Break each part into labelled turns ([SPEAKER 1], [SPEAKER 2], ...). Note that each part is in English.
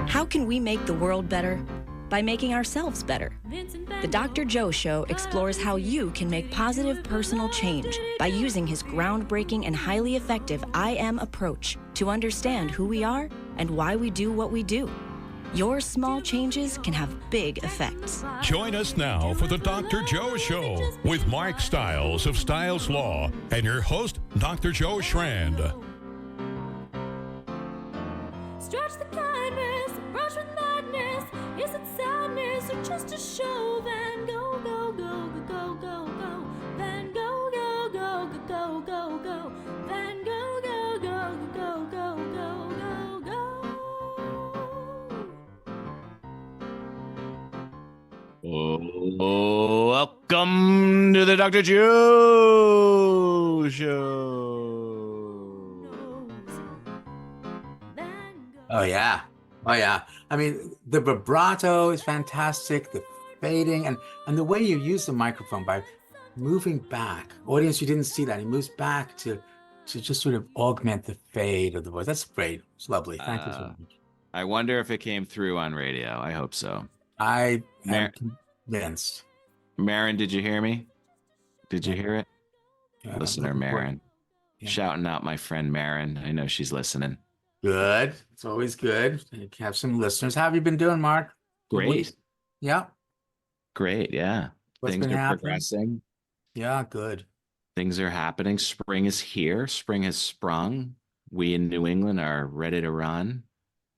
[SPEAKER 1] How can we make the world better? By making ourselves better. The Dr. Joe Show explores how you can make positive personal change by using his groundbreaking and highly effective I Am approach to understand who we are and why we do what we do. Your small changes can have big effects.
[SPEAKER 2] Join us now for the Dr. Joe Show with Mark Stiles of Stiles Law and your host, Dr. Joe Schrand.
[SPEAKER 3] Stretch the kindness, brush with madness. Is it sadness or just a show? Van go, go, go, go, go, go. Van go, go, go, go, go, go. Van go, go, go, go, go, go, go,
[SPEAKER 4] go. Welcome to the Dr. Joe Show.
[SPEAKER 5] Oh, yeah. Oh, yeah. I mean, the vibrato is fantastic, the fading, and the way you use the microphone by moving back. Audience, you didn't see that. He moves back to just sort of augment the fade of the voice. That's great. It's lovely. Thank you so much.
[SPEAKER 4] I wonder if it came through on radio. I hope so.
[SPEAKER 5] I am convinced.
[SPEAKER 4] Marin, did you hear me? Did you hear it?
[SPEAKER 5] Yeah,
[SPEAKER 4] Listener Marin.
[SPEAKER 5] Yeah.
[SPEAKER 4] Shouting out my friend Marin. I know she's listening.
[SPEAKER 5] Good. It's always good. You have some listeners. How have you been doing, Mark?
[SPEAKER 4] Great.
[SPEAKER 5] Yeah.
[SPEAKER 4] Great. Yeah.
[SPEAKER 5] What's
[SPEAKER 4] Things
[SPEAKER 5] been
[SPEAKER 4] are
[SPEAKER 5] happening?
[SPEAKER 4] progressing.
[SPEAKER 5] Yeah, good.
[SPEAKER 4] Things are happening. Spring is here. Spring has sprung. We in New England are ready to run.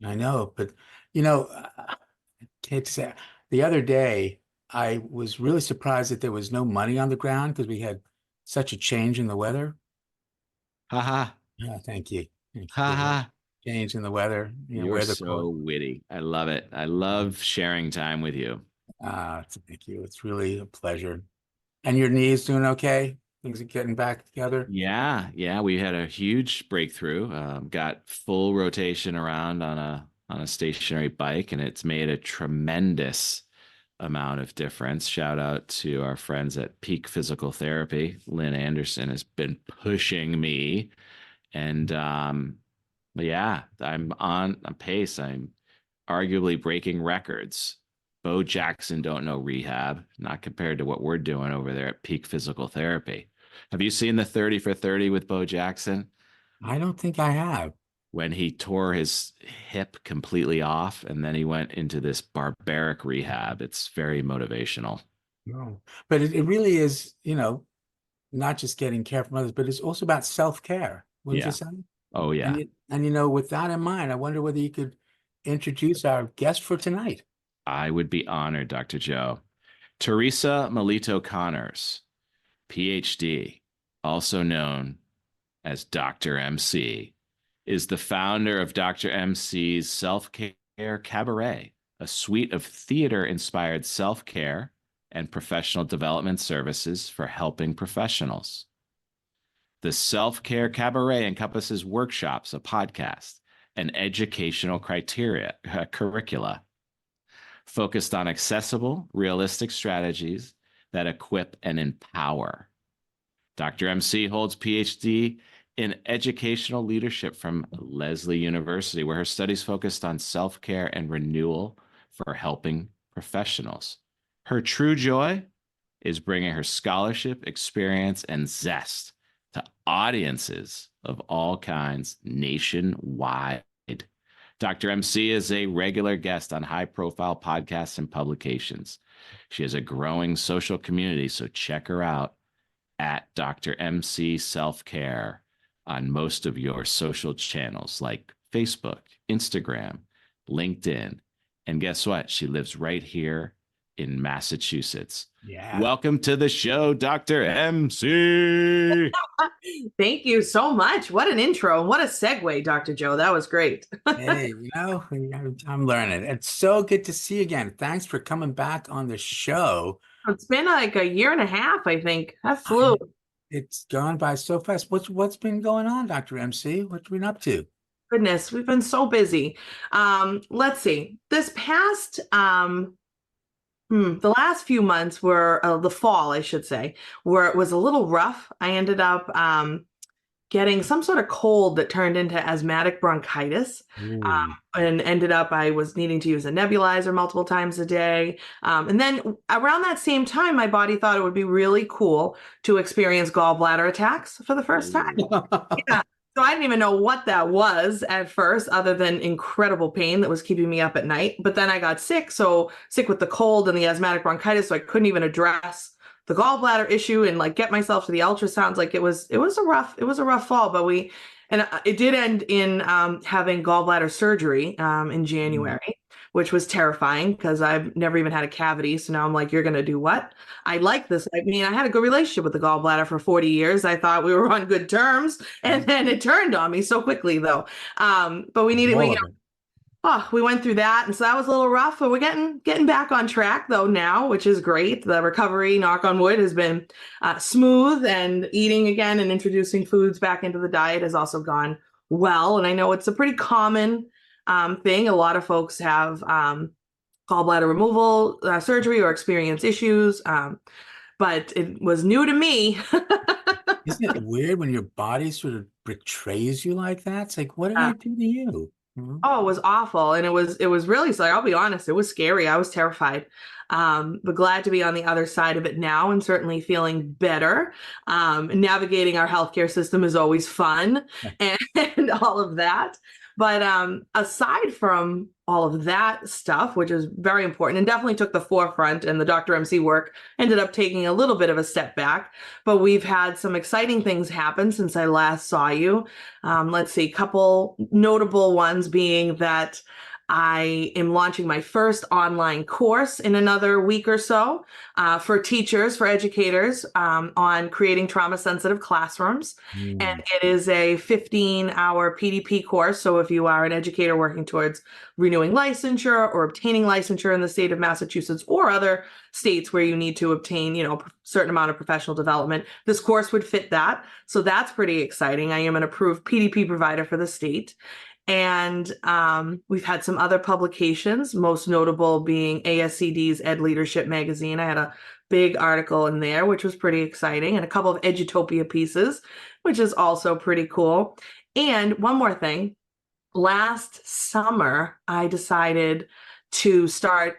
[SPEAKER 5] I know, but I hate to say, the other day I was really surprised that there was no money on the ground because we had such a change in the weather.
[SPEAKER 4] Ha ha.
[SPEAKER 5] Yeah, thank you.
[SPEAKER 4] Ha ha.
[SPEAKER 5] Change in the weather.
[SPEAKER 4] You're so witty. I love it. I love sharing time with you.
[SPEAKER 5] Thank you. It's really a pleasure. And your knees doing okay? Things are getting back together?
[SPEAKER 4] Yeah. We had a huge breakthrough. Got full rotation around on a stationary bike, and it's made a tremendous amount of difference. Shout out to our friends at Peak Physical Therapy. Lynn Anderson has been pushing me, and but yeah, I'm on a pace. I'm arguably breaking records. Bo Jackson don't know rehab, not compared to what we're doing over there at Peak Physical Therapy. Have you seen the 30 for 30 with Bo Jackson?
[SPEAKER 5] I don't think I have.
[SPEAKER 4] When he tore his hip completely off and then he went into this barbaric rehab. It's very motivational.
[SPEAKER 5] No, but it really is, not just getting care from others, but it's also about self-care. Wouldn't you say?
[SPEAKER 4] Oh, yeah.
[SPEAKER 5] And with that in mind, I wonder whether you could introduce our guest for tonight.
[SPEAKER 4] I would be honored, Dr. Joe. Theresa Melito-Conners, PhD, also known as Dr. MC, is the founder of Dr. MC's Self-Care Cabaret, a suite of theater-inspired self-care and professional development services for helping professionals. The Self-Care Cabaret encompasses workshops, a podcast, and educational curricula focused on accessible, realistic strategies that equip and empower. Dr. MC holds PhD in educational leadership from Lesley University, where her studies focused on self-care and renewal for helping professionals. Her true joy is bringing her scholarship, experience, and zest to audiences of all kinds nationwide. Dr. MC is a regular guest on high-profile podcasts and publications. She has a growing social community, so check her out at Dr. MC Self-Care on most of your social channels like Facebook, Instagram, LinkedIn. And guess what? She lives right here in Massachusetts.
[SPEAKER 5] Yeah.
[SPEAKER 4] Welcome to the show, Dr. MC.
[SPEAKER 6] Thank you so much. What an intro. What a segue, Dr. Joe. That was great.
[SPEAKER 5] Hey, I'm learning. It's so good to see you again. Thanks for coming back on the show.
[SPEAKER 6] It's been like a year and a half, I think. That flew.
[SPEAKER 5] It's gone by so fast. What's been going on, Dr. MC? What have you been up to?
[SPEAKER 6] Goodness, we've been so busy. Let's see. This past the last few months were the fall, I should say, where it was a little rough. I ended up getting some sort of cold that turned into asthmatic bronchitis. And ended up, I was needing to use a nebulizer multiple times a day. And then around that same time, my body thought it would be really cool to experience gallbladder attacks for the first time. Yeah. So I didn't even know what that was at first, other than incredible pain that was keeping me up at night. But then I got sick, so sick with the cold and the asthmatic bronchitis, so I couldn't even address the gallbladder issue and like get myself to the ultrasounds. Like it was a rough fall, but it did end in having gallbladder surgery in January, which was terrifying because I've never even had a cavity. So now I'm like, you're going to do what? I like this. I mean, I had a good relationship with the gallbladder for 40 years. I thought we were on good terms, and then it turned on me so quickly, though. But we went through that, and so that was a little rough, but we're getting back on track though now, which is great. The recovery, knock on wood, has been smooth, and eating again and introducing foods back into the diet has also gone well. And I know it's a pretty common thing. A lot of folks have gallbladder removal surgery or experience issues, but it was new to me.
[SPEAKER 5] Isn't it weird when your body sort of betrays you like that? It's like, what did I do to you?
[SPEAKER 6] Oh, it was awful. And it was really, so I'll be honest, it was scary. I was terrified. But glad to be on the other side of it now and certainly feeling better. Navigating our healthcare system is always fun and all of that. But aside from all of that stuff, which is very important and definitely took the forefront, and the Dr. MC work ended up taking a little bit of a step back, but we've had some exciting things happen since I last saw you. Let's see, a couple notable ones being that I am launching my first online course in another week or so for teachers, for educators, on creating trauma-sensitive classrooms. And it is a 15-hour PDP course. So if you are an educator working towards renewing licensure or obtaining licensure in the state of Massachusetts or other states where you need to obtain, a certain amount of professional development, this course would fit that. So that's pretty exciting. I am an approved PDP provider for the state. And we've had some other publications, most notable being ASCD's Ed Leadership magazine. I had a big article in there, which was pretty exciting, and a couple of Edutopia pieces, which is also pretty cool. And one more thing, last summer, I decided to start,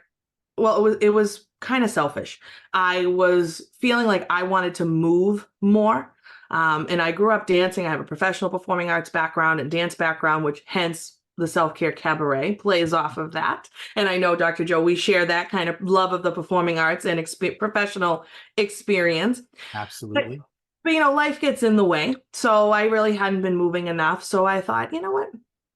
[SPEAKER 6] well, it was kind of selfish. I was feeling like I wanted to move more. And I grew up dancing. I have a professional performing arts background and dance background, which hence the self-care cabaret plays off of that. And I know, Dr. Joe, we share that kind of love of the performing arts and professional experience.
[SPEAKER 5] Absolutely.
[SPEAKER 6] But, life gets in the way. So I really hadn't been moving enough. So I thought, you know what?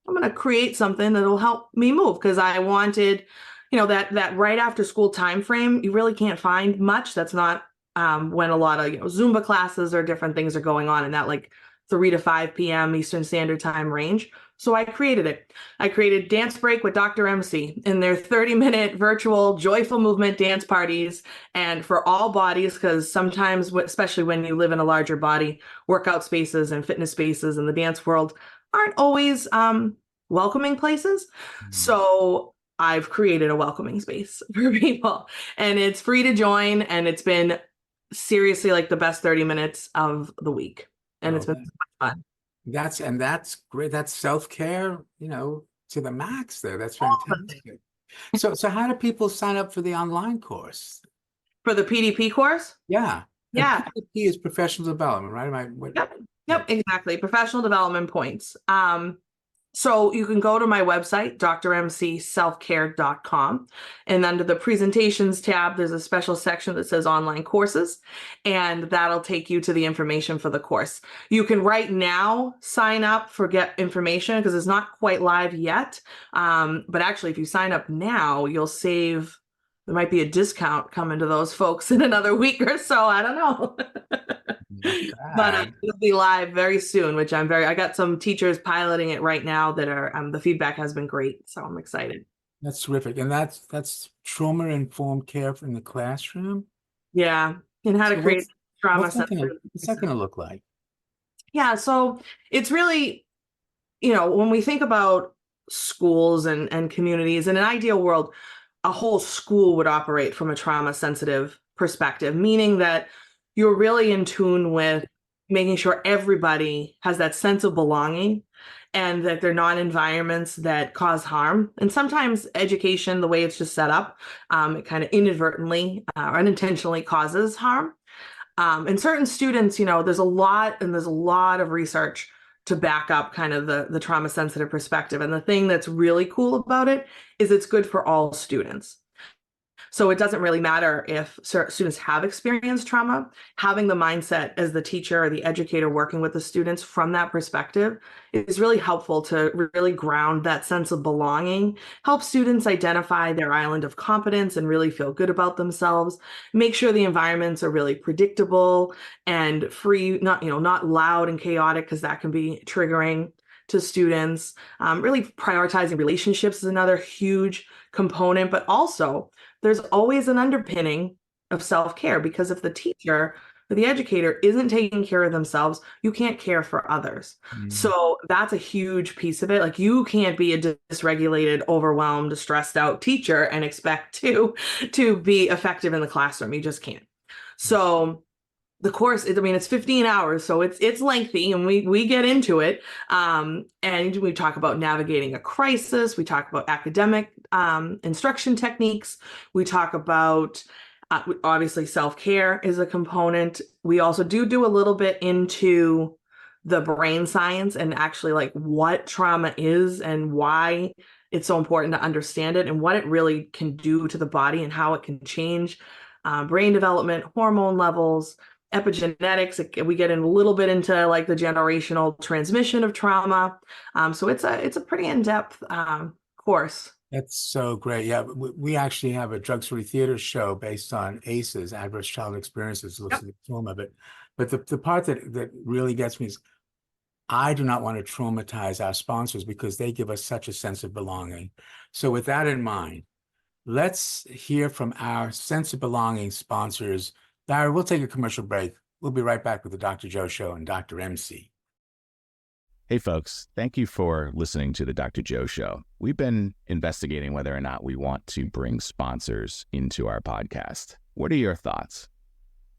[SPEAKER 6] I'm going to create something that'll help me move, because I wanted, that right after school time frame. You really can't find much. That's not when a lot of Zumba classes or different things are going on in that like 3 to 5 p.m. Eastern Standard Time range. So I created it. I created Dance Break with Dr. MC in their 30-minute virtual joyful movement dance parties, and for all bodies, because sometimes, especially when you live in a larger body, workout spaces and fitness spaces in the dance world aren't always welcoming places. So I've created a welcoming space for people, and it's free to join, and it's been seriously like the best 30 minutes of the week, and it's been so much fun.
[SPEAKER 5] That's great. That's self-care, to the max there. That's fantastic. So how do people sign up for the online course?
[SPEAKER 6] For the PDP course?
[SPEAKER 5] Yeah.
[SPEAKER 6] Yeah.
[SPEAKER 5] And PDP is professional development, right?
[SPEAKER 6] Yep, exactly. Professional development points. So you can go to my website, drmcselfcare.com, and under the presentations tab, there's a special section that says online courses, and that'll take you to the information for the course. You can right now sign up for get information because it's not quite live yet. But actually, if you sign up now, you'll save. There might be a discount coming to those folks in another week or so. I don't know. But it'll be live very soon, which I got some teachers piloting it right now that are, the feedback has been great. So I'm excited.
[SPEAKER 5] That's terrific. And that's trauma-informed care in the classroom?
[SPEAKER 6] Yeah. And how to create trauma.
[SPEAKER 5] What's that going to look like?
[SPEAKER 6] Yeah. So it's really, when we think about schools and communities, in an ideal world, a whole school would operate from a trauma sensitive perspective, meaning that you're really in tune with, making sure everybody has that sense of belonging and that they're not environments that cause harm. And sometimes education, the way it's just set up, it kind of inadvertently or unintentionally causes harm. And certain students, there's a lot of research to back up kind of the trauma sensitive perspective. And the thing that's really cool about it is it's good for all students. So it doesn't really matter if students have experienced trauma. Having the mindset as the teacher or the educator working with the students from that perspective is really helpful to really ground that sense of belonging, help students identify their island of competence and really feel good about themselves, make sure the environments are really predictable and free, not loud and chaotic, because that can be triggering to students. Really prioritizing relationships is another huge component, but also there's always an underpinning of self-care, because if the teacher or the educator isn't taking care of themselves, you can't care for others. So that's a huge piece of it. Like, you can't be a dysregulated, overwhelmed, stressed out teacher and expect to be effective in the classroom. You just can't. So the course, it's 15 hours, so it's lengthy, and we get into it. And we talk about navigating a crisis. We talk about academic instruction techniques. We talk about, obviously, self-care is a component. We also do a little bit into the brain science and actually like what trauma is and why it's so important to understand it and what it really can do to the body and how it can change brain development, hormone levels, epigenetics. We get in a little bit into like the generational transmission of trauma. So it's a pretty in-depth course.
[SPEAKER 5] That's so great. Yeah, we actually have a drug-free theater show based on ACEs, Adverse Childhood Experiences, looks at the trauma. But the part that really gets me is I do not want to traumatize our sponsors because they give us such a sense of belonging. So with that in mind, let's hear from our sense of belonging sponsors. Larry, we'll take a commercial break. We'll be right back with the Dr. Joe Show and Dr. MC.
[SPEAKER 7] Hey folks, thank you for listening to the Dr. Joe Show. We've been investigating whether or not we want to bring sponsors into our podcast. What are your thoughts?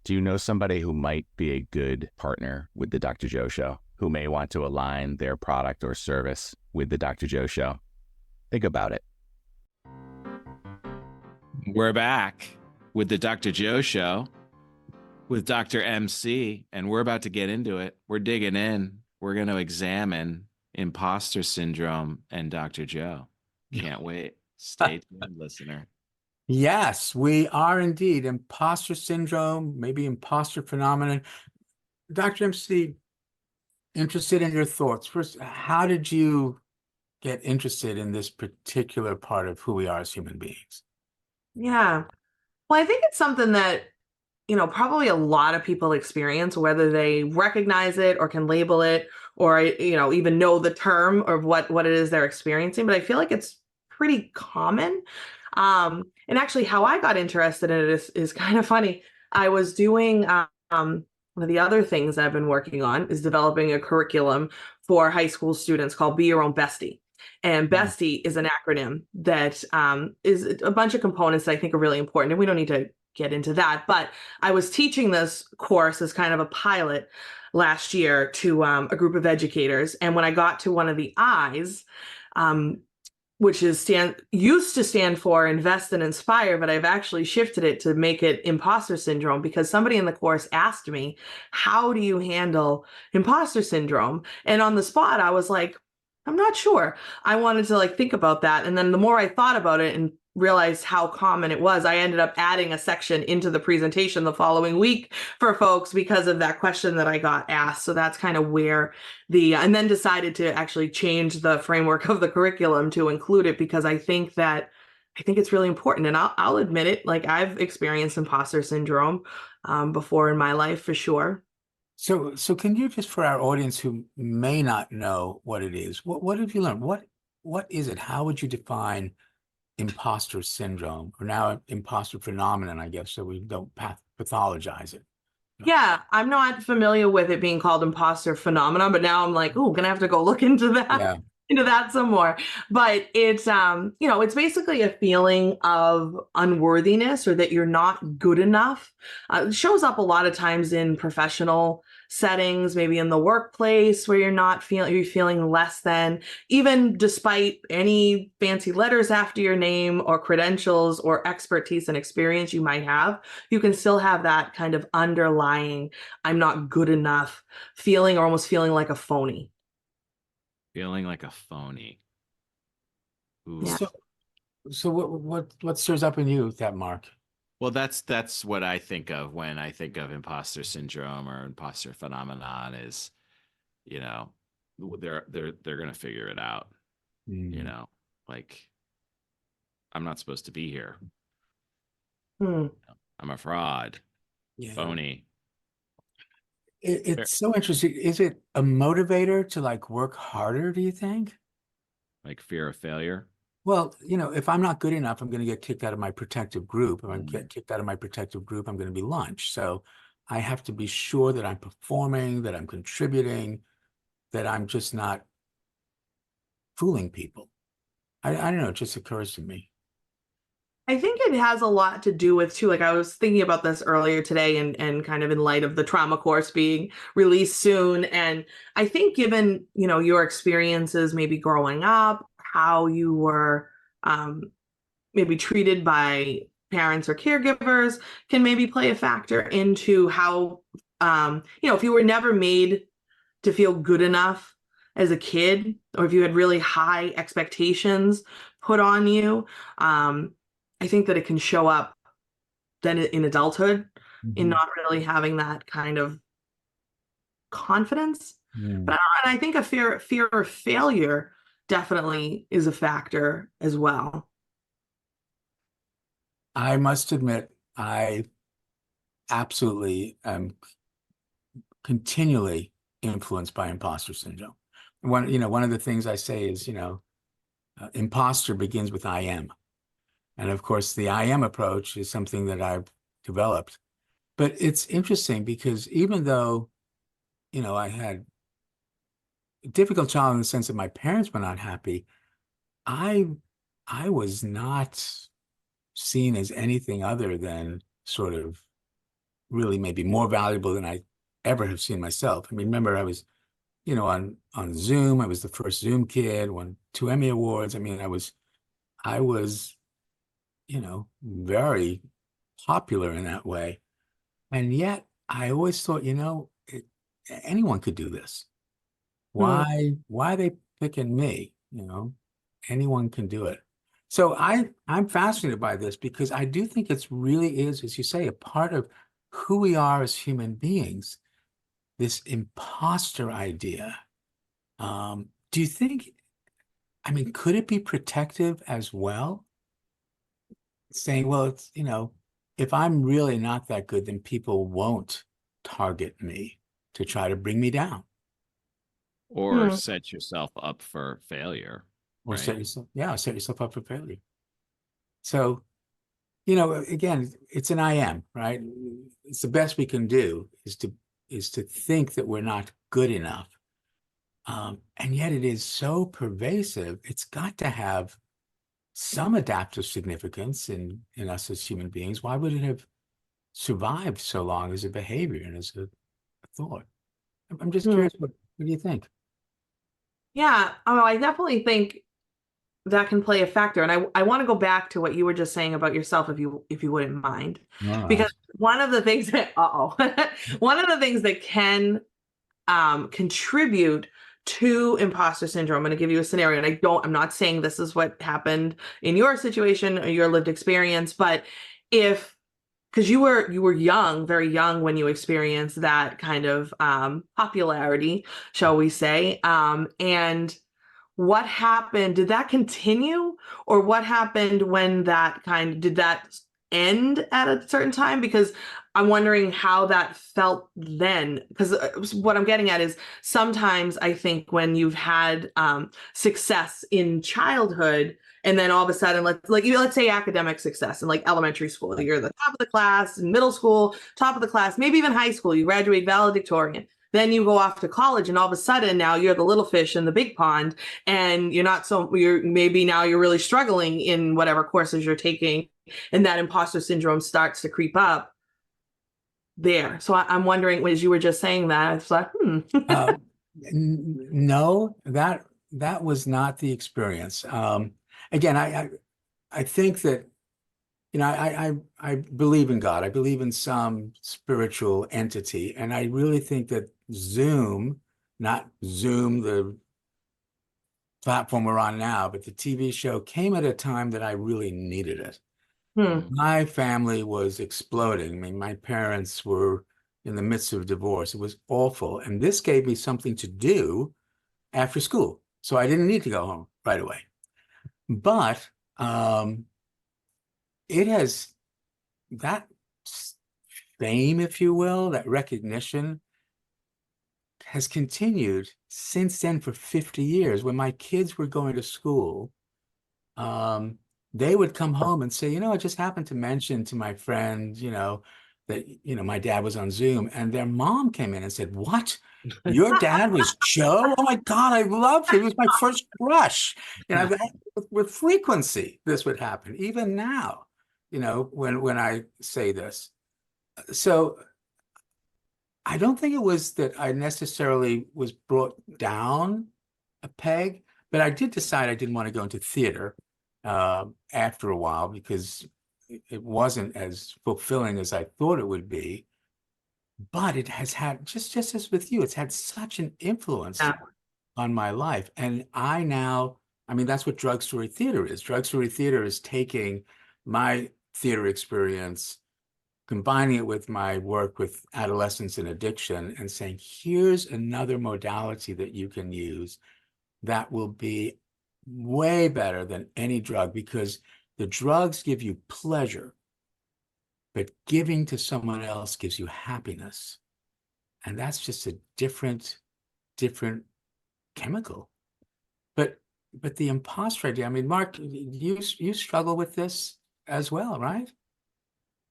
[SPEAKER 7] Do you know somebody who might be a good partner with the Dr. Joe Show, who may want to align their product or service with the Dr. Joe Show? Think about it.
[SPEAKER 4] We're back with the Dr. Joe Show with Dr. MC, and we're about to get into it. We're digging in. We're going to examine imposter syndrome and Dr. Joe. Can't wait. Stay tuned, listener.
[SPEAKER 5] Yes, we are indeed. Imposter syndrome, maybe imposter phenomenon. Dr. MC, interested in your thoughts. First, how did you get interested in this particular part of who we are as human beings?
[SPEAKER 6] Yeah. Well, I think it's something that, probably a lot of people experience, whether they recognize it or can label it or, even know the term of what it is they're experiencing. But I feel like it's pretty common. And actually how I got interested in it is kind of funny. I was doing one of the other things I've been working on is developing a curriculum for high school students called Be Your Own Bestie. And Bestie is an acronym that is a bunch of components that I think are really important. And we don't need to get into that. But I was teaching this course as kind of a pilot last year to a group of educators. And when I got to one of the I's, which used to stand for invest and inspire, but I've actually shifted it to make it imposter syndrome, because somebody in the course asked me, how do you handle imposter syndrome? And on the spot, I was like, I'm not sure. I wanted to think about that. And then the more I thought about it and realized how common it was, I ended up adding a section into the presentation the following week for folks because of that question that I got asked. So that's kind of where and then decided to actually change the framework of the curriculum to include it, because I think it's really important. And I'll admit it, I've experienced imposter syndrome before in my life for sure.
[SPEAKER 5] So can you just, for our audience who may not know what it is, what have you learned? What is it? How would you define imposter syndrome, or now imposter phenomenon, I guess, so we don't pathologize it?
[SPEAKER 6] Yeah, I'm not familiar with it being called imposter phenomenon, but now I'm like, gonna have to go look into that.
[SPEAKER 5] Yeah.
[SPEAKER 6] Into that some more. But it's it's basically a feeling of unworthiness, or that you're not good enough. It shows up a lot of times in professional settings, maybe in the workplace where you're feeling less than, even despite any fancy letters after your name or credentials or expertise and experience you might have, you can still have that kind of underlying, I'm not good enough feeling, or almost feeling like a phony.
[SPEAKER 4] Feeling like a phony. Ooh.
[SPEAKER 6] Yeah.
[SPEAKER 5] So what stirs up in you with that, Mark?
[SPEAKER 4] Well, that's what I think of when I think of imposter syndrome or imposter phenomenon is, you know, they're going to figure it out. You know, like, I'm not supposed to be here. I'm a fraud.
[SPEAKER 5] Yeah.
[SPEAKER 4] Phony.
[SPEAKER 5] It's so interesting. Is it a motivator to like work harder, do you think?
[SPEAKER 4] Like fear of failure.
[SPEAKER 5] Well, if I'm not good enough, I'm going to get kicked out of my protective group. If I get kicked out of my protective group, I'm going to be lynched. So I have to be sure that I'm performing, that I'm contributing, that I'm just not fooling people. I don't know. It just occurs to me.
[SPEAKER 6] I think it has a lot to do with too, like I was thinking about this earlier today and kind of in light of the trauma course being released soon. And I think given, your experiences maybe growing up, how you were maybe treated by parents or caregivers can maybe play a factor into how, if you were never made to feel good enough as a kid, or if you had really high expectations put on you, I think that it can show up then in adulthood in not really having that kind of confidence. But I think a fear of failure definitely is a factor as well.
[SPEAKER 5] I must admit, I absolutely am continually influenced by imposter syndrome. One of the things I say is, imposter begins with I am. And of course, the I am approach is something that I've developed. But it's interesting because even though, I had a difficult child in the sense that my parents were not happy, I was not seen as anything other than sort of really maybe more valuable than I ever have seen myself. I mean, remember I was, on Zoom. I was the first Zoom kid, won 2 Emmy Awards. I mean, I was, very popular in that way. And yet I always thought, anyone could do this. Why are they picking me? Anyone can do it. So I'm fascinated by this because I do think it's really is, as you say, a part of who we are as human beings, this imposter idea. Do you think, could it be protective as well? Saying, well, it's, if I'm really not that good, then people won't target me to try to bring me down.
[SPEAKER 4] Or set yourself up for failure.
[SPEAKER 5] Or
[SPEAKER 4] right?
[SPEAKER 5] set yourself up for failure. So, again, it's an I am, right? It's the best we can do is to think that we're not good enough. And yet it is so pervasive, it's got to have some adaptive significance in us as human beings. Why would it have survived so long as a behavior and as a thought? I'm just curious, what do you think?
[SPEAKER 6] Yeah, I definitely think that can play a factor. And I want to go back to what you were just saying about yourself, if you wouldn't mind. Because one of the things that one of the things that can contribute to imposter syndrome. I'm going to give you a scenario, and I'm not saying this is what happened in your situation or your lived experience, but because you were young, very young when you experienced that kind of popularity, shall we say, and what happened? Did that continue, or what happened when did that end at a certain time? Because I'm wondering how that felt then. Because what I'm getting at is sometimes I think when you've had success in childhood, and then all of a sudden, let's say academic success in like elementary school, you're the top of the class, in middle school, top of the class, maybe even high school, you graduate valedictorian. Then you go off to college, and all of a sudden now you're the little fish in the big pond, and you're really struggling in whatever courses you're taking, and that imposter syndrome starts to creep up. there. So I'm wondering, as you were just saying that, I was like,
[SPEAKER 5] Uh, no, that was not the experience. Again, I think that, you know, I believe in God. I believe in some spiritual entity, and I really think that Zoom, not Zoom, the platform we're on now, but the TV show came at a time that I really needed it. My family was exploding. I mean, my parents were in the midst of divorce. It was awful. And this gave me something to do after school. So I didn't need to go home right away. But it has that fame, if you will, that recognition has continued since then for 50 years. When my kids were going to school, they would come home and say, you know, I just happened to mention to my friend, you know, that, you know, my dad was on Zoom, and their mom came in and said, what? Your dad was Joe? Oh my God, I loved him. He was my first crush. And I've with frequency, this would happen, even now, you know, when I say this. So I don't think it was that I necessarily was brought down a peg, but I did decide I didn't want to go into theater after a while because it wasn't as fulfilling as I thought it would be. But it has had, just as with you, it's had such an influence
[SPEAKER 6] yeah.
[SPEAKER 5] on my life. And I now, I mean, that's what Drug Story Theater is. Drug Story Theater is taking my theater experience, combining it with my work with adolescence and addiction, and saying, here's another modality that you can use that will be way better than any drug, because the drugs give you pleasure, but giving to someone else gives you happiness. And that's just a different chemical. But the imposter idea, I mean, Mark, you struggle with this as well, right?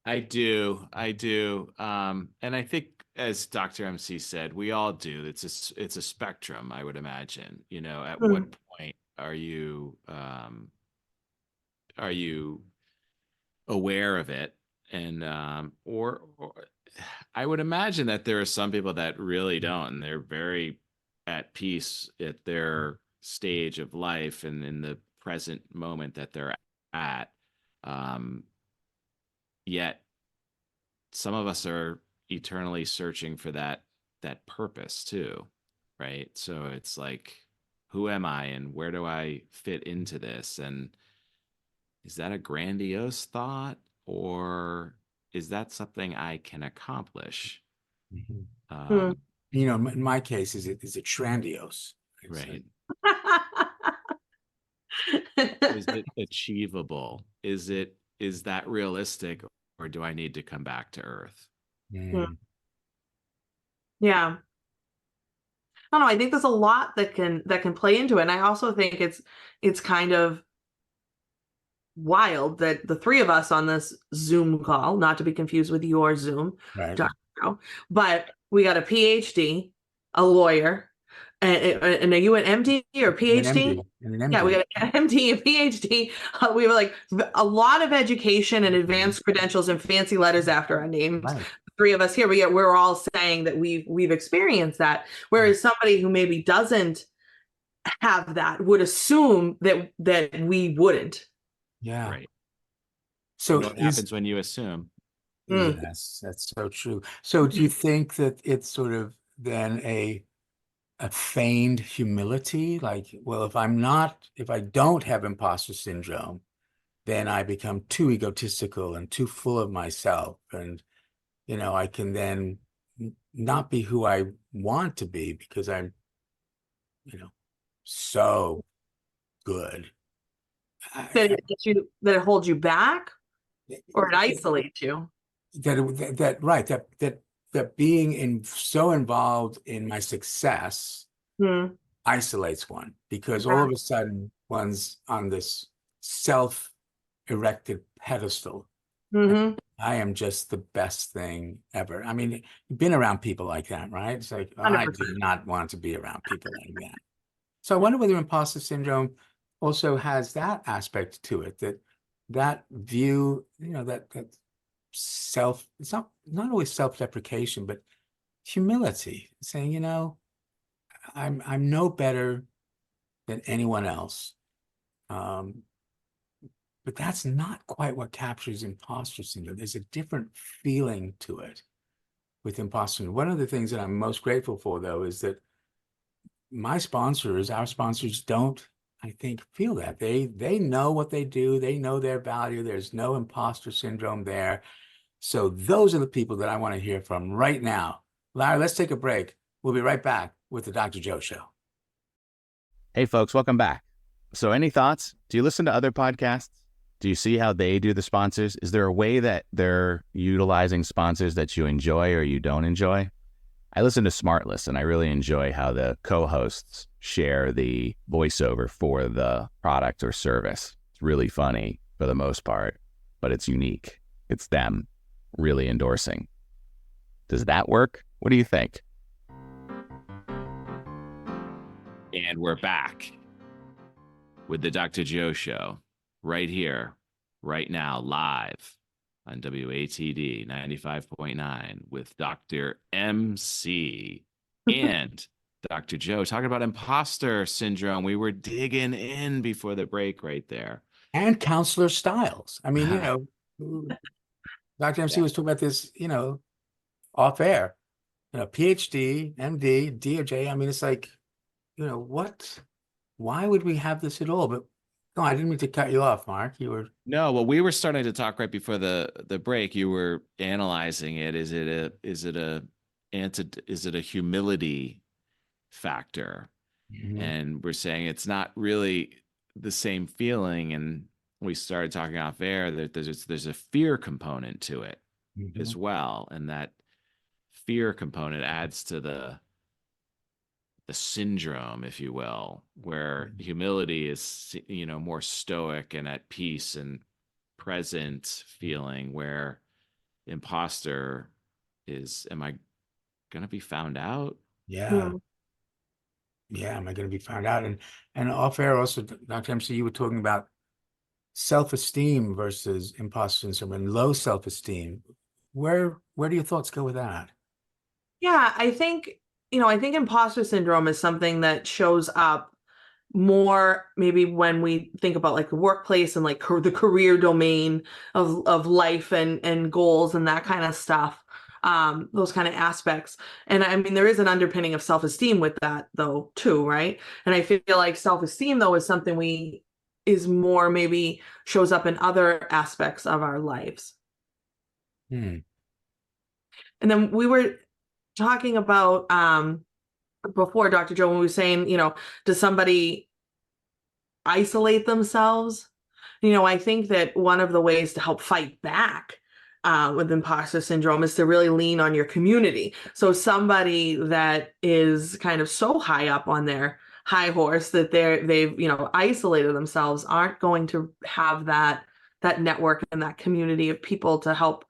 [SPEAKER 4] I do. And I think, as Dr. MC said, we all do. It's a spectrum, I would imagine. You know, at what point are you aware of it? And or I would imagine that there are some people that really don't, and they're very at peace at their stage of life and in the present moment that they're at. Um, Yet some of us are eternally searching for that purpose too, right? So it's like, who am I and where do I fit into this? And is that a grandiose thought, or is that something I can accomplish?
[SPEAKER 5] Mhm.
[SPEAKER 4] Um,
[SPEAKER 5] You know, in my case, is it grandiose?
[SPEAKER 4] right. Is it achievable? Is that realistic, or do I need to come back to earth?
[SPEAKER 5] Mm,
[SPEAKER 6] Yeah. I don't know. I think there's a lot that can play into it. And I also think it's kind of wild that the three of us on this Zoom call, not to be confused with your Zoom,
[SPEAKER 5] right.
[SPEAKER 6] Dr. Joe, but we got a PhD, a lawyer, and are you an MD or
[SPEAKER 5] And an
[SPEAKER 6] PhD?
[SPEAKER 5] MD, and an
[SPEAKER 6] Yeah, we
[SPEAKER 5] MD.
[SPEAKER 6] got an MD, a PhD. We were like a lot of education and advanced credentials and fancy letters after our names.
[SPEAKER 5] Right.
[SPEAKER 6] Three of us here, we're all saying that we've experienced that. Whereas somebody who maybe doesn't have that would assume that we wouldn't.
[SPEAKER 5] Yeah.
[SPEAKER 4] Right.
[SPEAKER 5] So
[SPEAKER 4] You know what happens when you assume?
[SPEAKER 6] Mm.
[SPEAKER 5] yes, that's so true. So do you think that it's sort of then a feigned humility? Like, well, if I don't have imposter syndrome, then I become too egotistical and too full of myself. And, you know, I can then not be who I want to be because I'm, you know, so good.
[SPEAKER 6] That it holds you back or it isolates you.
[SPEAKER 5] That being so involved in my success
[SPEAKER 6] Mm.
[SPEAKER 5] isolates one, because all
[SPEAKER 6] Yeah.
[SPEAKER 5] of a sudden one's on this self-erected pedestal.
[SPEAKER 6] Mm-hmm.
[SPEAKER 5] I am just the best thing ever. I mean, you've been around people like that, right? It's like, I
[SPEAKER 6] 100%.
[SPEAKER 5] do not want to be around people like that. So I wonder whether imposter syndrome also has that aspect to it, that view, you know, that it's not always self-deprecation, but humility, saying, I'm no better than anyone else. But that's not quite what captures imposter syndrome. There's a different feeling to it with imposter syndrome. One of the things that I'm most grateful for, though, is that our sponsors don't, I think, feel that. They know what they do. They know their value. There's no imposter syndrome there. So those are the people that I want to hear from right now. Larry, let's take a break. We'll be right back with the Dr. Joe Show.
[SPEAKER 7] Hey, folks, welcome back. So any thoughts? Do you listen to other podcasts? Do you see how they do the sponsors? Is there a way that they're utilizing sponsors that you enjoy or you don't enjoy? I listen to Smartless, and I really enjoy how the co-hosts share the voiceover for the product or service. It's really funny for the most part, but it's unique. It's them really endorsing. Does that work? What do you think?
[SPEAKER 4] And we're back with the Dr. Joe Show right here, right now, live on WATD 95.9 with Dr. MC and Dr. Joe talking about imposter syndrome. We were digging in before the break right there.
[SPEAKER 5] And Counselor Styles. I mean, Dr. MC was talking about this, off air. PhD, MD, DOJ. I mean, it's like, why would we have this at all? But no, I didn't mean to cut you off, Mark. You were
[SPEAKER 4] No, well, we were starting to talk right before the break. You were analyzing it. Is it a humility factor? And we're saying it's not really the same feeling. And we started talking off air that there's a fear component to it as well, and that fear component adds to the syndrome, if you will, where humility is, more stoic and at peace and present feeling, where imposter is, am I going to be found out?
[SPEAKER 5] Yeah. Yeah, am I going to be found out? And off air also, Dr. MC, you were talking about self-esteem versus imposter syndrome and low self-esteem. Where do your thoughts go with that?
[SPEAKER 6] Yeah, I think imposter syndrome is something that shows up more maybe when we think about like the workplace and like the career domain of life and goals and that kind of stuff, those kind of aspects. And I mean, there is an underpinning of self-esteem with that though too, right? And I feel like self-esteem though is something is more maybe shows up in other aspects of our lives. And then we were talking about before, Dr. Joe, when we were saying, does somebody isolate themselves? I think that one of the ways to help fight back with imposter syndrome is to really lean on your community. So somebody that is kind of so high up on their high horse that they've isolated themselves aren't going to have that network and that community of people to help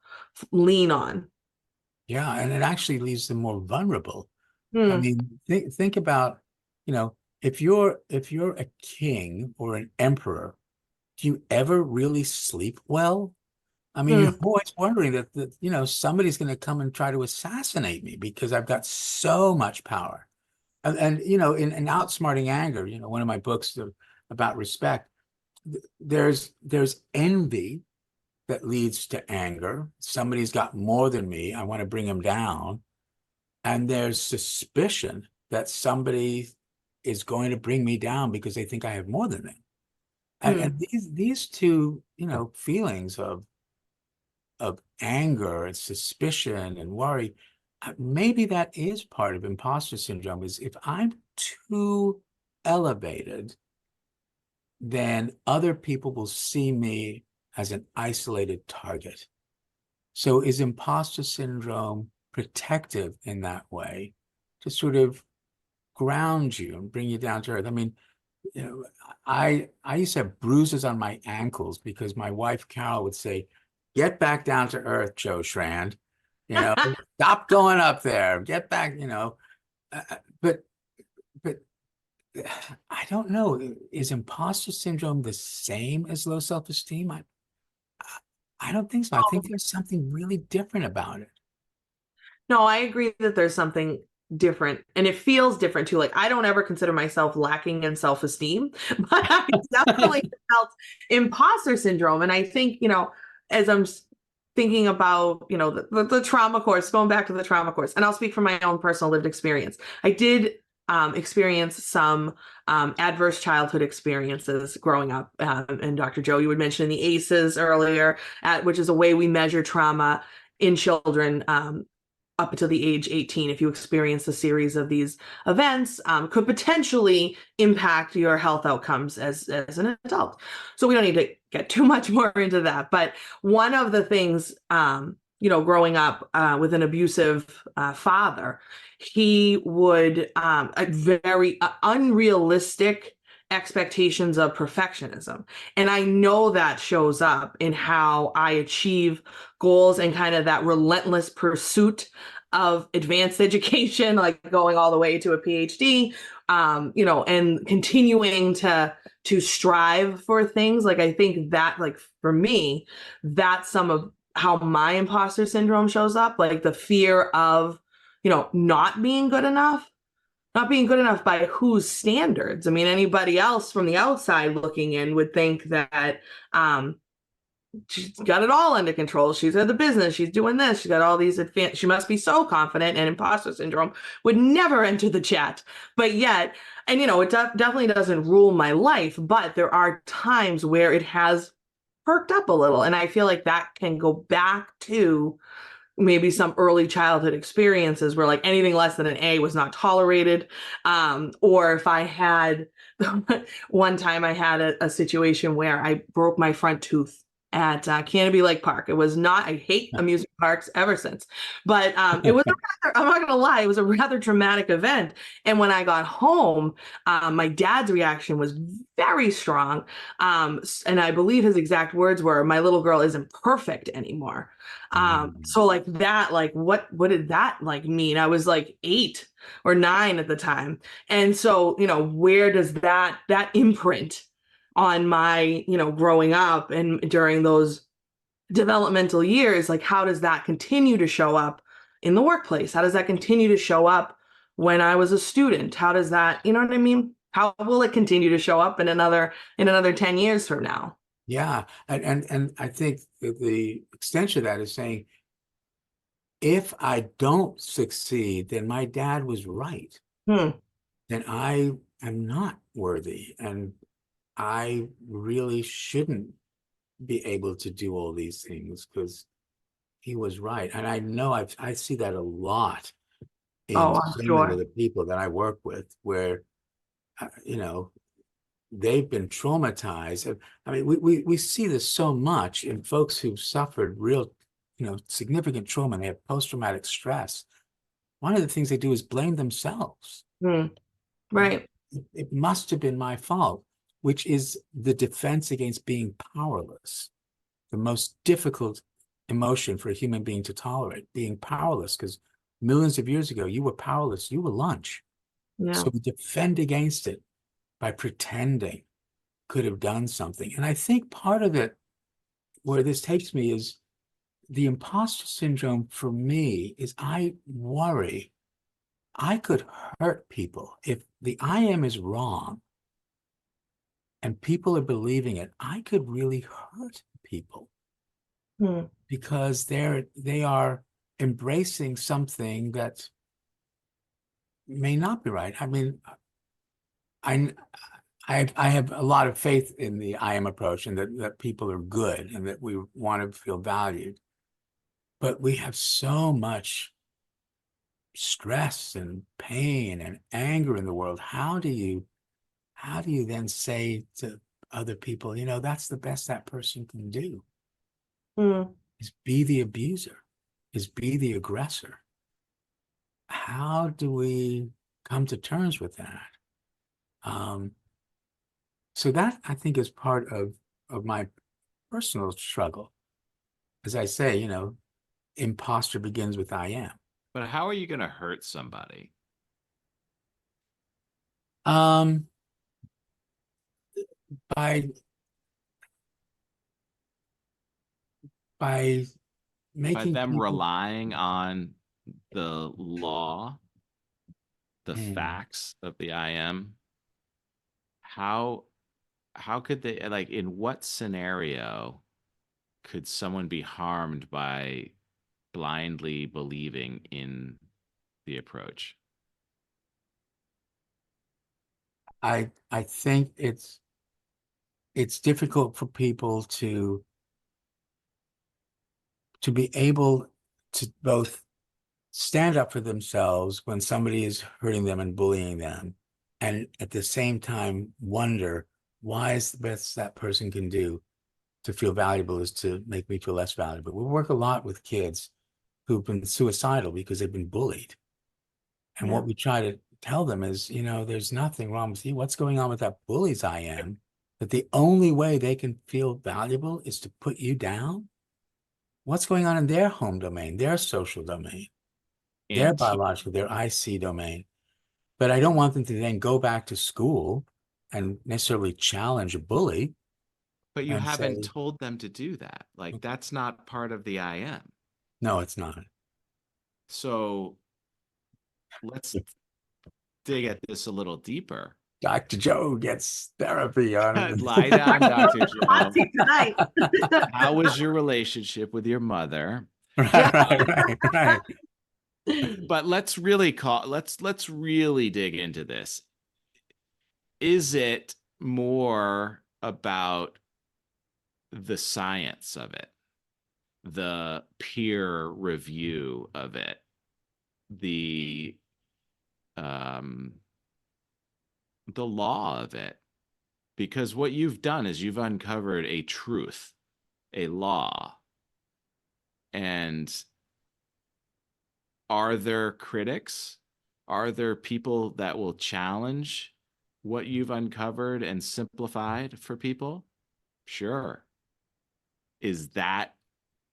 [SPEAKER 6] lean on.
[SPEAKER 5] Yeah, and it actually leaves them more vulnerable. I mean, think about, if you're a king or an emperor, do you ever really sleep well? I mean, you're always wondering that somebody's going to come and try to assassinate me because I've got so much power. And in Outsmarting Anger, one of my books about respect, there's envy that leads to anger. Somebody's got more than me. I want to bring them down. And there's suspicion that somebody is going to bring me down because they think I have more than them. And these two, feelings of anger and suspicion and worry, maybe that is part of imposter syndrome. Is if I'm too elevated, then other people will see me as an isolated target. So is imposter syndrome protective in that way to sort of ground you and bring you down to earth? I mean, I used to have bruises on my ankles because my wife Carol would say, "Get back down to earth, Joe Schrand. Stop going up there. Get back." But I don't know. Is imposter syndrome the same as low self-esteem? I don't think so. I think there's something really different about it.
[SPEAKER 6] No, I agree that there's something different and it feels different too. Like I don't ever consider myself lacking in self-esteem, but I definitely felt imposter syndrome. And I think, as I'm thinking about, the trauma course, going back to the trauma course, and I'll speak from my own personal lived experience. I did experience some adverse childhood experiences growing up. And Dr. Joe, you would mention the ACEs earlier, which is a way we measure trauma in children up until the age 18. If you experience a series of these events, could potentially impact your health outcomes as an adult. So we don't need to get too much more into that. But one of the things, growing up with an abusive father, he would a very unrealistic expectations of perfectionism. And I know that shows up in how I achieve goals and kind of that relentless pursuit of advanced education, like going all the way to a PhD, and continuing to strive for things. Like I think that, like for me, that's some of how my imposter syndrome shows up, like the fear of, not being good enough by whose standards. I mean, anybody else from the outside looking in would think that she's got it all under control. She's at the business. She's doing this. She's got all these advanced. She must be so confident. And imposter syndrome would never enter the chat. But yet, and it definitely doesn't rule my life. But there are times where it has perked up a little, and I feel like that can go back to maybe some early childhood experiences where like anything less than an A was not tolerated. Or if I had one time I had a situation where I broke my front tooth at Canopy Lake Park. It was not, I hate amusement parks ever since, but it was I'm not gonna lie, it was a rather traumatic event. And when I got home, my dad's reaction was very strong. And I believe his exact words were, "My little girl isn't perfect anymore." So like that, like what did that like mean? I was like 8 or 9 at the time. And so, where does that imprint on my, growing up and during those developmental years, like how does that continue to show up in the workplace? How does that continue to show up when I was a student? How does that, you know what I mean? How will it continue to show up in another 10 years from now?
[SPEAKER 5] Yeah. And I think the extension of that is saying, if I don't succeed, then my dad was right. Then I am not worthy. And I really shouldn't be able to do all these things because he was right. And I know I see that a lot in
[SPEAKER 6] Oh, I'm
[SPEAKER 5] so many of
[SPEAKER 6] sure.
[SPEAKER 5] the people that I work with, where, they've been traumatized. I mean, we see this so much in folks who've suffered real, significant trauma, and they have post-traumatic stress. One of the things they do is blame themselves.
[SPEAKER 6] Right.
[SPEAKER 5] It must have been my fault, which is the defense against being powerless, the most difficult emotion for a human being to tolerate, being powerless, because millions of years ago, you were powerless, you were lunch.
[SPEAKER 6] Yeah.
[SPEAKER 5] So we defend against it by pretending could have done something. And I think part of it, where this takes me, is the imposter syndrome for me is I worry I could hurt people. If the I am is wrong and people are believing it, I could really hurt people because they are embracing something that may not be right. I mean, I have a lot of faith in the I am approach, and that people are good and that we want to feel valued. But we have so much stress and pain and anger in the world. How do you then say to other people, that's the best that person can do, is be the abuser, is be the aggressor? How do we come to terms with that? So that, I think, is part of my personal struggle. As I say, imposter begins with I am.
[SPEAKER 4] But how are you going to hurt somebody?
[SPEAKER 5] By by
[SPEAKER 4] By
[SPEAKER 5] making
[SPEAKER 4] them
[SPEAKER 5] people.
[SPEAKER 4] relying on the law, the facts of the IM, how could they, like, in what scenario could someone be harmed by blindly believing in the approach?
[SPEAKER 5] I think it's difficult for people to be able to both stand up for themselves when somebody is hurting them and bullying them, and at the same time wonder why is the best that person can do to feel valuable is to make me feel less valuable. We work a lot with kids who've been suicidal because they've been bullied. And what we try to tell them is, there's nothing wrong with you. What's going on with that bully's IM? That the only way they can feel valuable is to put you down? What's going on in their home domain, their social domain, their
[SPEAKER 4] And
[SPEAKER 5] biological, their IC domain? But I don't want them to then go back to school and necessarily challenge a bully
[SPEAKER 4] but you
[SPEAKER 5] and
[SPEAKER 4] haven't
[SPEAKER 5] say,
[SPEAKER 4] told them to do that. Like, that's not part of the IM.
[SPEAKER 5] no, it's not.
[SPEAKER 4] So let's dig at this a little deeper.
[SPEAKER 5] Dr. Joe gets therapy on.
[SPEAKER 4] Lie down, Dr. Joe.
[SPEAKER 6] Tonight.
[SPEAKER 4] How was your relationship with your mother?
[SPEAKER 5] Right.
[SPEAKER 4] But let's really dig into this. Is it more about the science of it, the peer review of it, the law of it? Because what you've done is you've uncovered a truth, a law. And are there critics? Are there people that will challenge what you've uncovered and simplified for people? Sure. Is that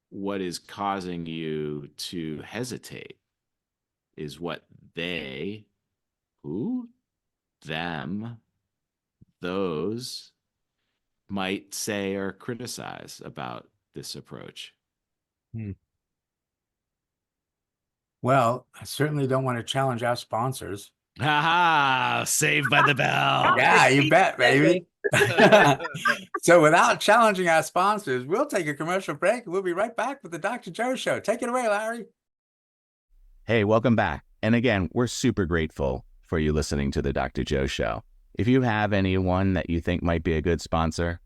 [SPEAKER 4] what is causing you to hesitate? Is what they, who, them, those might say or criticize about this approach?
[SPEAKER 5] Well, I certainly don't want to challenge our sponsors.
[SPEAKER 4] Ha! Saved by the bell.
[SPEAKER 5] Yeah, you bet, baby. So without challenging our sponsors, we'll take a commercial break and we'll be right back with the Dr. Joe Show. Take it away, Larry.
[SPEAKER 7] Hey, welcome back. And again, we're super grateful for you listening to the Dr. Joe Show. If you have anyone that you think might be a good sponsor,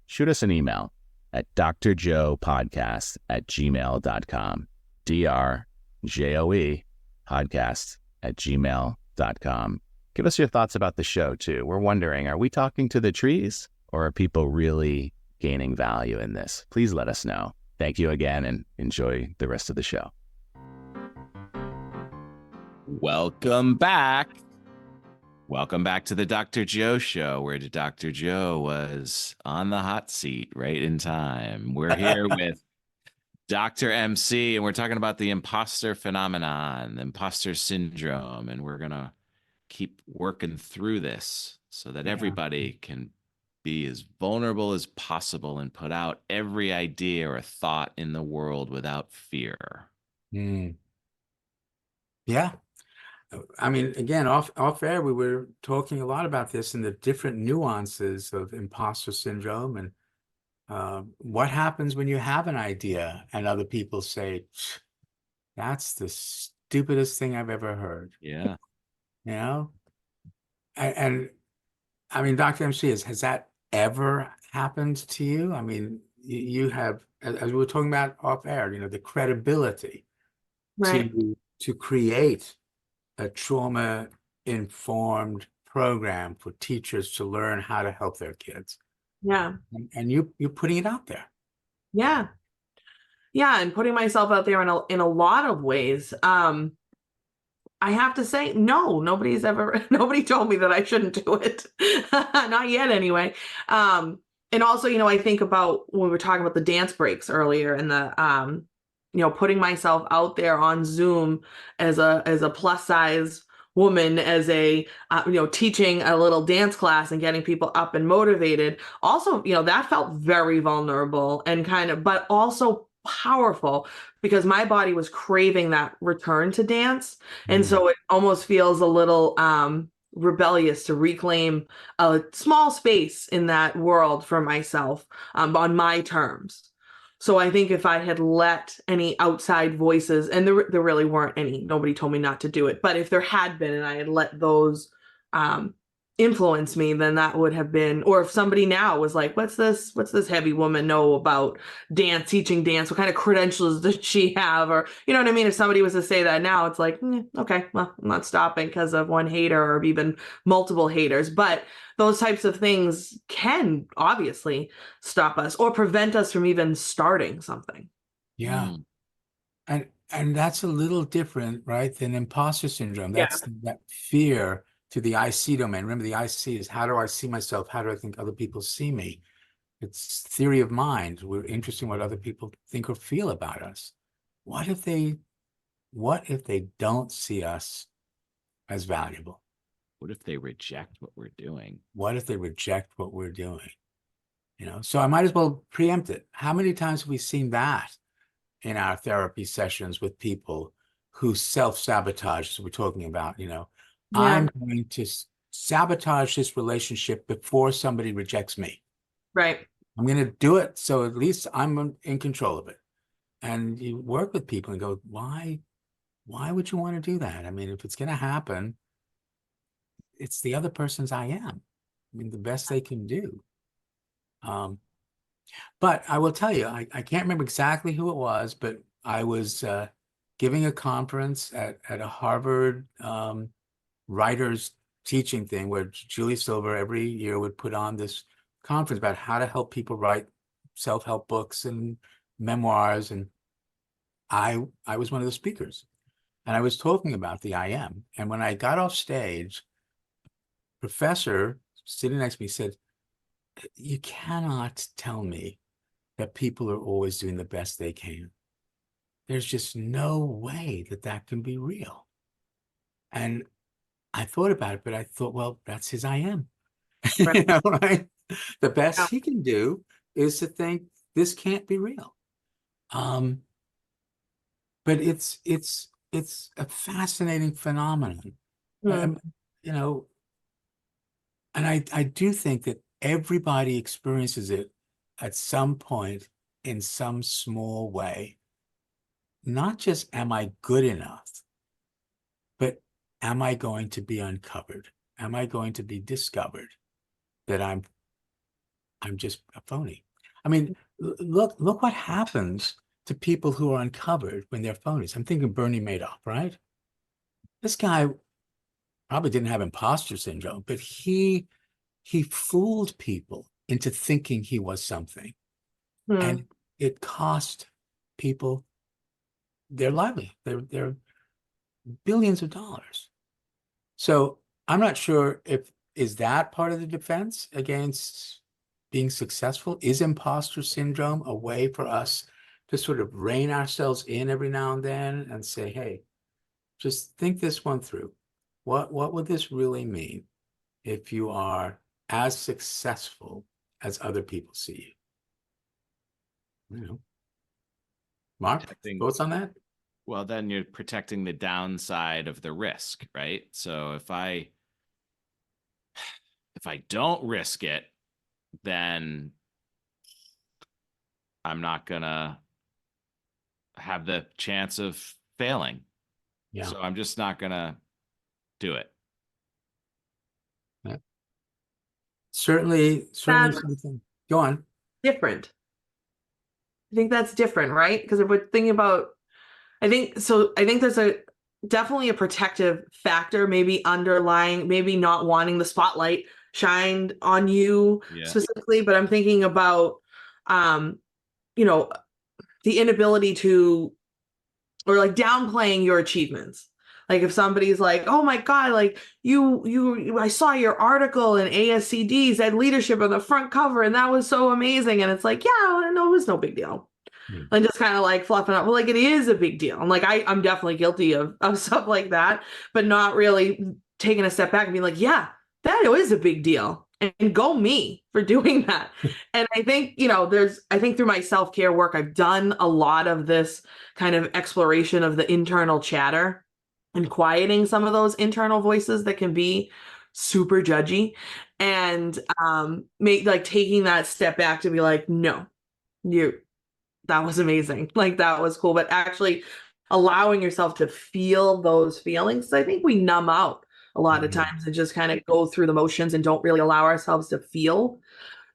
[SPEAKER 7] shoot us an email at drjoepodcast@gmail.com. DRJOE podcast@gmail.com. Give us your thoughts about the show, too. We're wondering, are we talking to the trees or are people really gaining value in this? Please let us know. Thank you again and enjoy the rest of the show.
[SPEAKER 4] Welcome back. Welcome back to the Dr. Joe Show, where Dr. Joe was on the hot seat right in time. We're here with Dr. MC, and we're talking about the imposter phenomenon, the imposter syndrome, and we're going to keep working through this so that everybody can be as vulnerable as possible and put out every idea or thought in the world without fear.
[SPEAKER 5] Yeah. I mean, again, off air, we were talking a lot about this and the different nuances of imposter syndrome and what happens when you have an idea and other people say, that's the stupidest thing I've ever heard.
[SPEAKER 4] Yeah.
[SPEAKER 5] And I mean, Dr. MC, has that ever happened to you? I mean, you have, as we were talking about off air, the credibility to create a trauma-informed program for teachers to learn how to help their kids.
[SPEAKER 6] Yeah.
[SPEAKER 5] And you're putting it out there.
[SPEAKER 6] Yeah. Yeah. And putting myself out there in a lot of ways. I have to say, no, nobody told me that I shouldn't do it. Not yet anyway. And also, I think about when we were talking about the dance breaks earlier and the, putting myself out there on Zoom as a plus size woman, as a, teaching a little dance class and getting people up and motivated. Also, that felt very vulnerable and but also powerful because my body was craving that return to dance. And so it almost feels a little rebellious to reclaim a small space in that world for myself on my terms. So I think if I had let any outside voices, and there really weren't any, nobody told me not to do it, but if there had been and I had let those influence me, then that would have been, or if somebody now was like, what's this heavy woman know about dance, teaching dance, what kind of credentials does she have, or you know what I mean, if somebody was to say that now, it's like, okay, well, I'm not stopping because of one hater or even multiple haters. But those types of things can obviously stop us or prevent us from even starting something.
[SPEAKER 5] Yeah. And that's a little different, right, than imposter syndrome. That's that fear to the I see domain. Remember, the I see is how do I see myself? How do I think other people see me? It's theory of mind. We're interested in what other people think or feel about us. What if they don't see us as valuable?
[SPEAKER 4] What if they reject what we're doing?
[SPEAKER 5] What if they reject what we're doing? You know, so I might as well preempt it. How many times have we seen that in our therapy sessions with people who self-sabotage, as we're talking about, you know, I'm going to sabotage this relationship before somebody rejects me.
[SPEAKER 6] Right.
[SPEAKER 5] I'm going to do it so at least I'm in control of it. And you work with people and go, why would you want to do that? I mean, if it's going to happen, it's the other person's I am. I mean, the best they can do. But I will tell you, I can't remember exactly who it was, but I was giving a conference at a Harvard writers teaching thing where Julie Silver every year would put on this conference about how to help people write self-help books and memoirs. And I was one of the speakers. And I was talking about the I am. And when I got off stage, professor sitting next to me said, you cannot tell me that people are always doing the best they can. There's just no way that that can be real. And I thought about it, but I thought, well, that's his I am.
[SPEAKER 6] Right.
[SPEAKER 5] You know, right? The best he can do is to think this can't be real. But it's a fascinating phenomenon. You know, and I do think that everybody experiences it at some point in some small way. Not just am I good enough, but am I going to be uncovered? Am I going to be discovered that I'm just a phony? I mean, look what happens to people who are uncovered when they're phonies. I'm thinking Bernie Madoff, right? This guy probably didn't have imposter syndrome, but he fooled people into thinking he was something. And it cost people their livelihood, their billions of dollars. So I'm not sure is that part of the defense against being successful? Is imposter syndrome a way for us to sort of rein ourselves in every now and then and say, hey, just think this one through. What would this really mean if you are as successful as other people see you? You know, Mark, thoughts on that?
[SPEAKER 4] Well, then you're protecting the downside of the risk, right? So if I don't risk it, then I'm not gonna have the chance of failing.
[SPEAKER 5] Yeah.
[SPEAKER 4] So I'm just not gonna do it.
[SPEAKER 5] Yeah. Certainly something. Go on.
[SPEAKER 6] Different. I think that's different, right? Because if we're thinking about, I think there's definitely a protective factor, maybe underlying, maybe not wanting the spotlight shined on you specifically, but I'm thinking about, you know, the inability to, or like downplaying your achievements. Like if somebody's like, oh my God, like I saw your article in ASCD said leadership on the front cover and that was so amazing. And it's like, yeah, no, it was no big deal. And just kind of like fluffing up. Well, like it is a big deal. I'm like, I'm definitely guilty of stuff like that, but not really taking a step back and being like, yeah, that is a big deal. And go me for doing that. And I think, I think through my self-care work, I've done a lot of this kind of exploration of the internal chatter and quieting some of those internal voices that can be super judgy, and taking that step back to be like, no, that was amazing. Like, that was cool. But actually allowing yourself to feel those feelings. I think we numb out a lot of times and just kind of go through the motions and don't really allow ourselves to feel.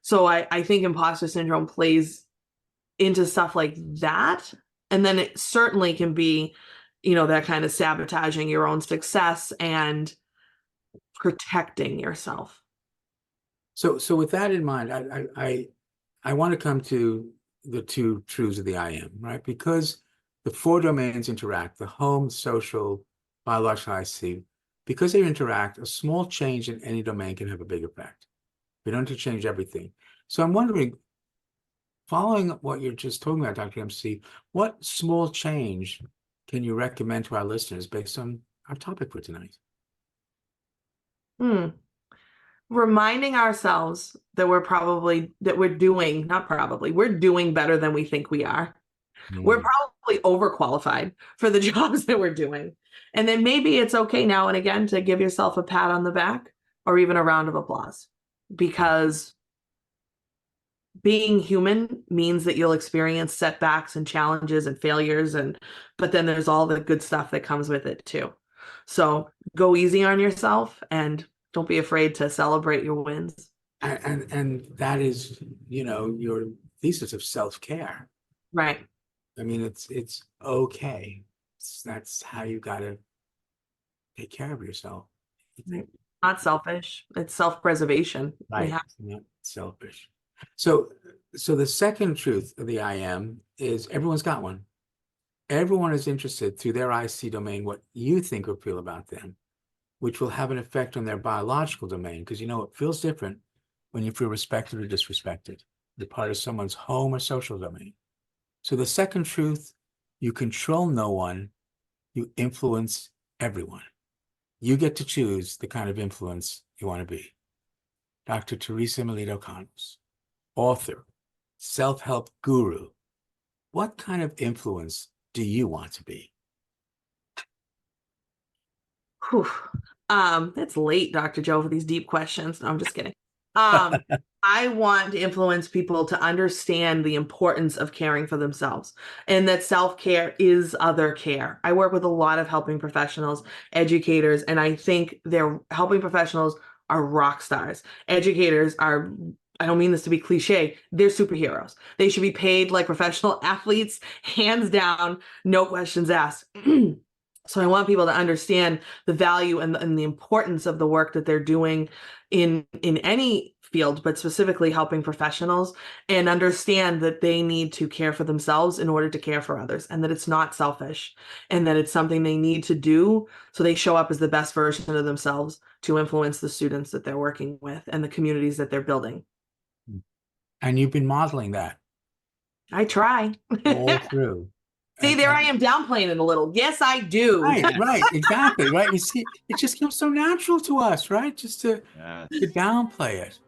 [SPEAKER 6] So I think imposter syndrome plays into stuff like that. And then it certainly can be, that kind of sabotaging your own success and protecting yourself.
[SPEAKER 5] So with that in mind, I want to come to the two truths of the I am, right? Because the four domains interact, the home, social, biological, IC, because they interact, a small change in any domain can have a big effect. We don't have to change everything. So I'm wondering, following what you're just talking about, Dr. MC, what small change can you recommend to our listeners based on our topic for tonight?
[SPEAKER 6] Reminding ourselves that we're doing better than we think we are. We're probably overqualified for the jobs that we're doing. And then maybe it's okay now and again to give yourself a pat on the back or even a round of applause, because being human means that you'll experience setbacks and challenges and failures, but then there's all the good stuff that comes with it too. So go easy on yourself and don't be afraid to celebrate your wins.
[SPEAKER 5] And that is, your thesis of self-care.
[SPEAKER 6] Right.
[SPEAKER 5] I mean, it's okay. That's how you got to take care of yourself.
[SPEAKER 6] Not selfish. It's self-preservation.
[SPEAKER 5] Right. Not selfish. So the second truth of the I am is everyone's got one. Everyone is interested through their IC domain what you think or feel about them, which will have an effect on their biological domain, because it feels different when you feel respected or disrespected. You're part of someone's home or social domain. So the second truth, you control no one, you influence everyone. You get to choose the kind of influence you want to be. Dr. Theresa Melito-Conners, author, self-help guru. What kind of influence do you want to be?
[SPEAKER 6] It's late, Dr. Joe, for these deep questions. No, I'm just kidding. I want to influence people to understand the importance of caring for themselves, and that self-care is other care. I work with a lot of helping professionals, educators, and I think their helping professionals are rock stars. Educators are, I don't mean this to be cliche, they're superheroes. They should be paid like professional athletes, hands down, no questions asked. So I want people to understand the value and the importance of the work that they're doing in any field, but specifically helping professionals, and understand that they need to care for themselves in order to care for others, and that it's not selfish, and that it's something they need to do so they show up as the best version of themselves to influence the students that they're working with and the communities that they're building.
[SPEAKER 5] And you've been modeling that.
[SPEAKER 6] I try.
[SPEAKER 5] All through.
[SPEAKER 6] See, there I am downplaying it a little. Yes, I do.
[SPEAKER 5] Right, exactly, right. You see, it just comes so natural to us, right? Just to downplay it,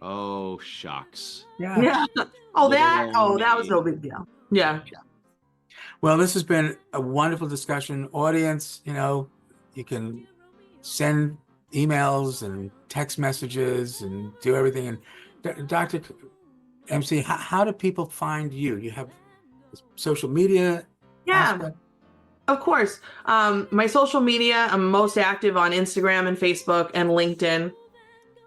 [SPEAKER 4] Oh, shucks.
[SPEAKER 6] Yeah. Oh, that was no big deal. Yeah.
[SPEAKER 5] Well, this has been a wonderful discussion. Audience, you can send emails and text messages and do everything. And Dr. MC, how do people find you? You have social media?
[SPEAKER 6] Yeah,
[SPEAKER 5] aspect?
[SPEAKER 6] of course. My social media, I'm most active on Instagram and Facebook and LinkedIn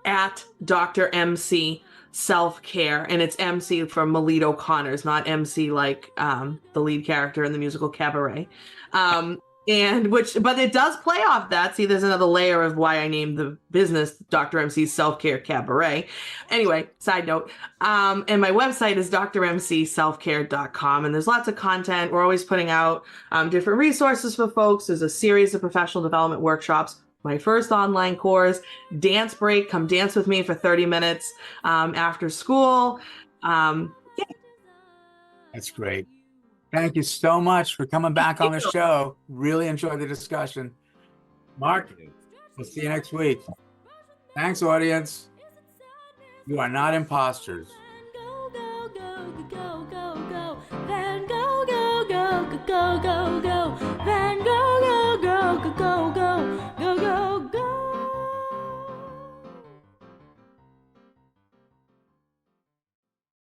[SPEAKER 6] at Dr. MC Self-Care. And it's MC from Melito-Conners, not MC like the lead character in the musical Cabaret. But it does play off that. See, there's another layer of why I named the business Dr. MC's Self-Care Cabaret. Anyway, side note. And my website is drmcselfcare.com. And there's lots of content. We're always putting out different resources for folks. There's a series of professional development workshops. My first online course, Dance Break. Come dance with me for 30 minutes after school. Yeah.
[SPEAKER 5] That's great. Thank you so much for coming back on the show. Really enjoyed the discussion. Mark, we'll see you next week. Thanks, audience. You are not imposters.
[SPEAKER 3] Go, go, go, go, go, go, go. Van go, go, go, go, go, go, go.